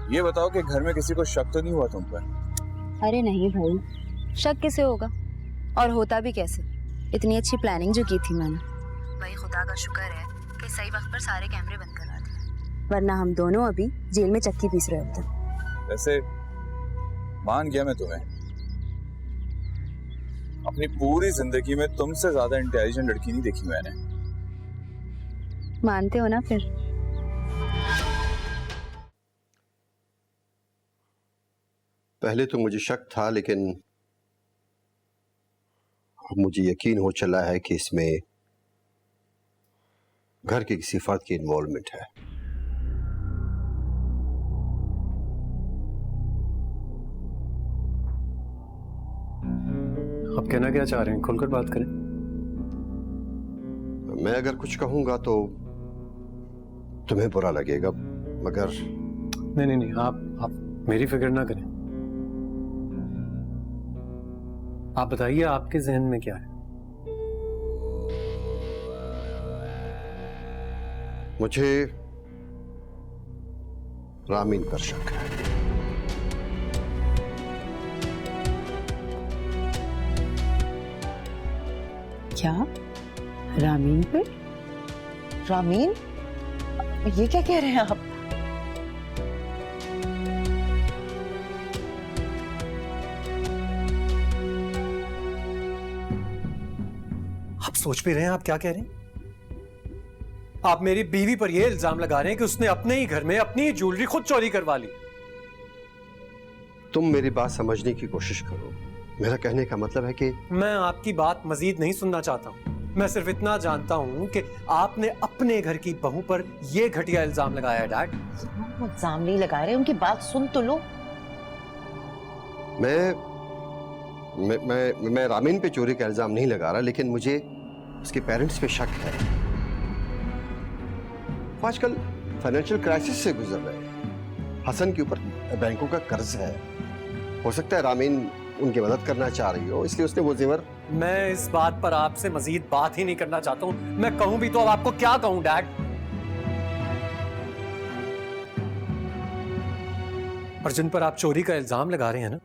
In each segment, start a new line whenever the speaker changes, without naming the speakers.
ये बताओ कि घर में किसी को शक तो नहीं हुआ तुम पर?
अरे नहीं भाई, शक किसे होगा, और होता भी कैसे। इतनी अच्छी प्लानिंग जो की थी मैंने, भाई खुदा का शुक्र है कि सही वक्त पर सारे कैमरे बंद करा दिए, वरना हम दोनों अभी जेल में चक्की पीस रहे होते।
वैसे मान गया मैं तुम्हें, अपनी पूरी जिंदगी में तुमसे ज्यादा इंटेलिजेंट लड़की नहीं देखी मैंने।
मानते हो ना फिर?
पहले तो मुझे शक था, लेकिन अब मुझे यकीन हो चला है कि इसमें घर के किसी फर्द की इन्वॉल्वमेंट है।
आप कहना क्या चाह रहे हैं, खुलकर बात करें।
मैं अगर कुछ कहूंगा तो तुम्हें बुरा लगेगा, मगर
नहीं नहीं नहीं, आप मेरी फिक्र ना करें। आप बताइए आपके जहन में क्या है।
मुझे रामीन पर शक है।
क्या? रामीन पे?
रामीन, ये क्या कह रहे हैं आप?
आप सोच भी रहे हैं आप क्या कह रहे हैं? आप मेरी बीवी पर यह इल्जाम लगा रहे हैं कि उसने अपने ही घर में अपनी ज्वेलरी खुद चोरी करवा ली।
तुम मेरी बात समझने की कोशिश करो। मेरा कहने का मतलब है कि
मैं आपकी बात मजीद नहीं सुनना चाहता हूं। मैं सिर्फ इतना जानता हूं कि आपने अपने घर की बहू पर यह घटिया इल्जाम लगाया है। डैड,
वो इल्जाम नहीं लगा रहे, उनकी बात सुन तो लो।
मैं रामीन पे चोरी का इल्जाम नहीं लगा रहा, लेकिन मुझे उसके पेरेंट्स पे शक है। वो आजकल फाइनेंशियल क्राइसिस से गुजर रहे हैं। हसन के ऊपर बैंकों का कर्ज है। हो सकता है रामीन उनकी मदद करना चाह रही हो, इसलिए उसने वो जेवर।
मैं इस बात पर आपसे मजीद बात ही नहीं करना चाहता हूं। मैं कहूं भी तो अब आपको क्या कहूं डैड। और जिन पर आप चोरी का इल्जाम लगा रहे हैं ना,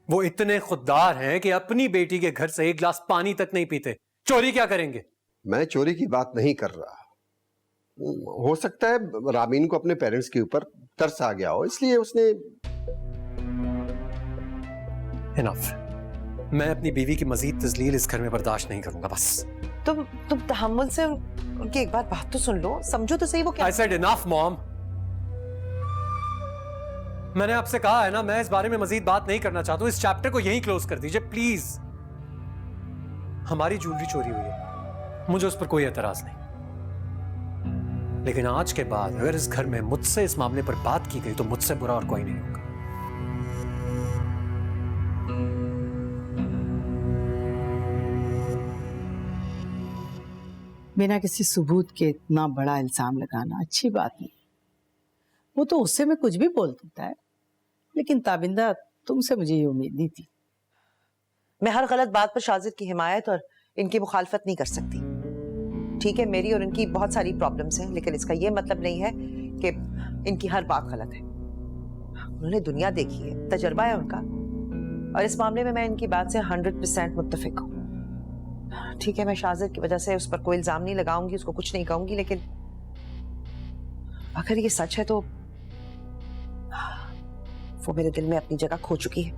वो इतने खुददार हैं कि अपनी बेटी के घर से एक गिलास पानी तक नहीं पीते। चोरी क्या करेंगे?
मैं चोरी की बात नहीं कर रहा। हो सकता है रामीन को अपने पेरेंट्स के ऊपर तरस आ गया हो, इसलिए उसने।
इनफ। मैं अपनी बीवी की मजीद तजलील इस घर में बर्दाश्त नहीं करूंगा। बस
तुम तहम्मुल से उनकी एक बार बात तो सुन लो, समझो तो सही वो क्या।
I said enough, mom. मैंने आपसे कहा है ना, मैं इस बारे में मजीद बात नहीं करना चाहता हूं। इस चैप्टर को यहीं क्लोज कर दीजिए प्लीज। हमारी ज्वेलरी चोरी हुई है, मुझे उस पर कोई एतराज नहीं, लेकिन आज के बाद अगर इस घर में मुझसे इस मामले पर बात की गई तो मुझसे बुरा और कोई नहीं होगा।
बिना किसी सबूत के इतना बड़ा इल्जाम लगाना अच्छी बात नहीं। वो तो उससे में कुछ भी बोल देता है, लेकिन ताबिंदा तुमसे मुझे ये उम्मीद नहीं थी।
मैं हर गलत बात पर शाजिद की हिमायत और इनकी मुखालफत नहीं कर सकती। ठीक है, मेरी और इनकी बहुत सारी प्रॉब्लम्स हैं, लेकिन इसका ये मतलब नहीं है कि इनकी हर बात गलत है। उन्होंने दुनिया देखी है, तजर्बा है उनका, और इस मामले में मैं इनकी बात से 100% मुत्तफिक हूँ। ठीक है, मैं शाजिद की वजह से उस पर कोई इल्जाम नहीं लगाऊंगी, उसको कुछ नहीं कहूंगी, लेकिन अगर ये सच है तो वो मेरे दिल में अपनी जगह खो चुकी है,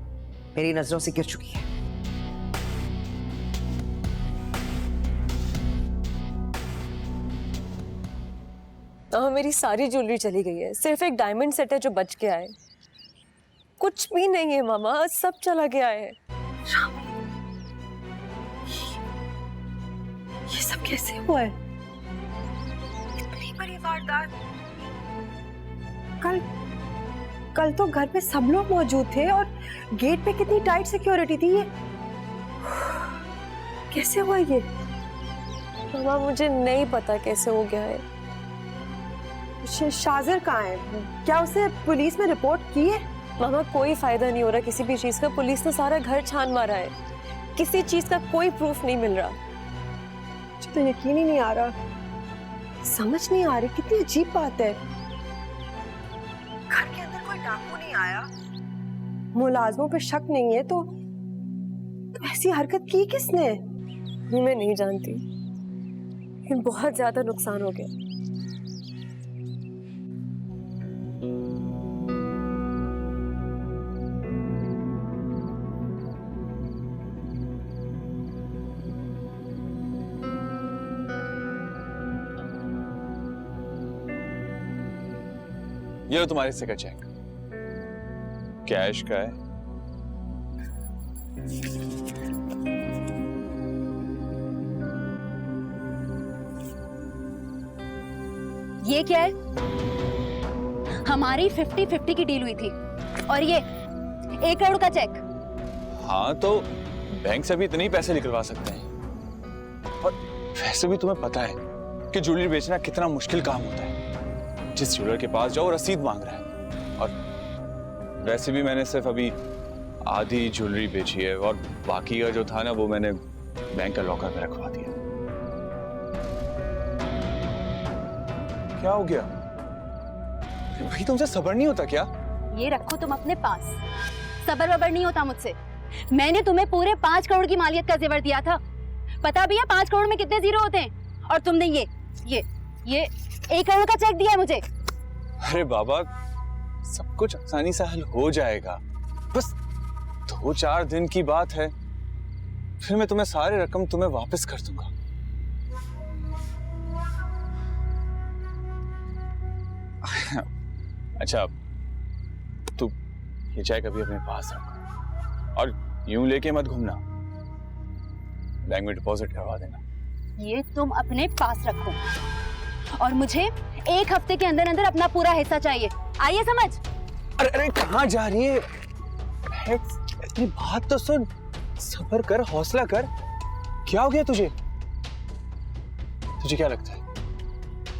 मेरी नजरों से गिर चुकी है।
मेरी सारी ज्वेलरी चली गई है, सिर्फ एक डायमंड सेट है जो बच गया है। कुछ भी नहीं है मामा, सब चला गया है।
ये सब कैसे हुआ है?
इतनी बड़ी वारदात। कल तो घर पे सब लोग मौजूद थे और गेट पे कितनी टाइट सिक्योरिटी थी। ये कैसे हुआ ये? मामा मुझे नहीं पता कैसे हो गया है। शाजिर कहाँ है? क्या उसे पुलिस में रिपोर्ट की है? मामा कोई फायदा नहीं हो रहा किसी भी चीज का। पुलिस ने सारा घर छान मारा है, किसी चीज का कोई प्रूफ नहीं मिल रहा। मुझे तो यकीन ही नहीं आ रहा, समझ नहीं आ रही, कितनी अजीब बात है। घर के आया। मुलाजमों पे शक नहीं है तो ऐसी हरकत की किसने? मैं नहीं जानती, लेकिन बहुत ज्यादा नुकसान हो गया।
ये लो तुम्हारे हिस्से का चेक, कैश का है।
ये क्या है? हमारी 50-50 की डील हुई थी और ये 1 करोड़ का चेक।
हाँ तो बैंक से भी इतने ही पैसे निकलवा सकते हैं। और वैसे भी तुम्हें पता है कि ज्वेलरी बेचना कितना मुश्किल काम होता है। जिस ज्वेलर के पास जाओ रसीद मांग रहा है, और वैसे भी मैंने सिर्फ अभी आधी ज्वेलरी बेची है और बाकी का जो था ना वो मैंने बैंक का लॉकर में रखवा दिया। क्या हो गया भाई, तुमसे सब्र नहीं होता क्या?
ये रखो तुम अपने पास, सबर वबर नहीं होता मुझसे। मैंने तुम्हें पूरे 5 करोड़ की मालियत का जेवर दिया था। पता भी है 5 करोड़ में कितने जीरो होते हैं? और तुमने ये 1 करोड़ का चेक दिया है मुझे।
अरे बाबा, सब कुछ आसानी से हल हो जाएगा, बस 2-4 दिन की बात है, फिर मैं तुम्हें सारी रकम तुम्हें वापस कर दूंगा। अच्छा, तू ये चाय कभी अपने पास रख और यूं लेके मत घूमना, बैंक में डिपॉजिट करवा देना।
ये तुम अपने पास रखो और मुझे 1 हफ्ते के अंदर अंदर अपना पूरा हिस्सा चाहिए। आइए समझ।
अरे अरे कहाँ जा रही है? इतनी बात तो सुन, सब्र कर, हौसला कर। क्या हो गया तुझे? तुझे क्या लगता है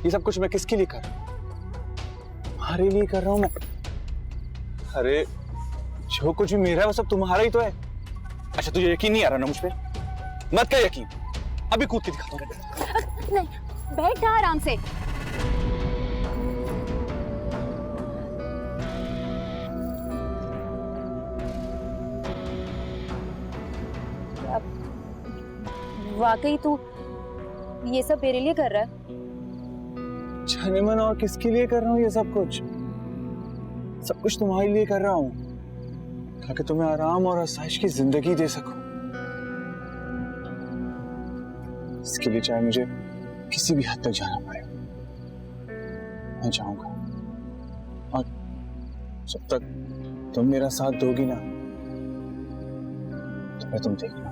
ये सब कुछ मैं किसके लिए कर रहा हूं? तुम्हारे लिए कर रहा हूं मैं। अरे जो कुछ भी मेरा है वो सब तुम्हारा ही तो है। अच्छा तुझे यकीन नहीं आ रहा ना मुझ पे? मत कर यकीन, अभी कूद के दिखाता हूं।
नहीं, बैठ जा आराम से। वाकई तू ये सब मेरे लिए कर रहा है?
जाने मन और किसके लिए कर रहा हूँ ये सब कुछ? सब कुछ तुम्हारे लिए कर रहा हूँ ताकि तुम्हें आराम और आसाइश की जिंदगी दे सकूं। इसके लिए चाहे मुझे किसी भी हद तक जाना पड़े, मैं जाऊंगा। और जब तक तुम मेरा साथ दोगी ना, तो मैं तुम देखना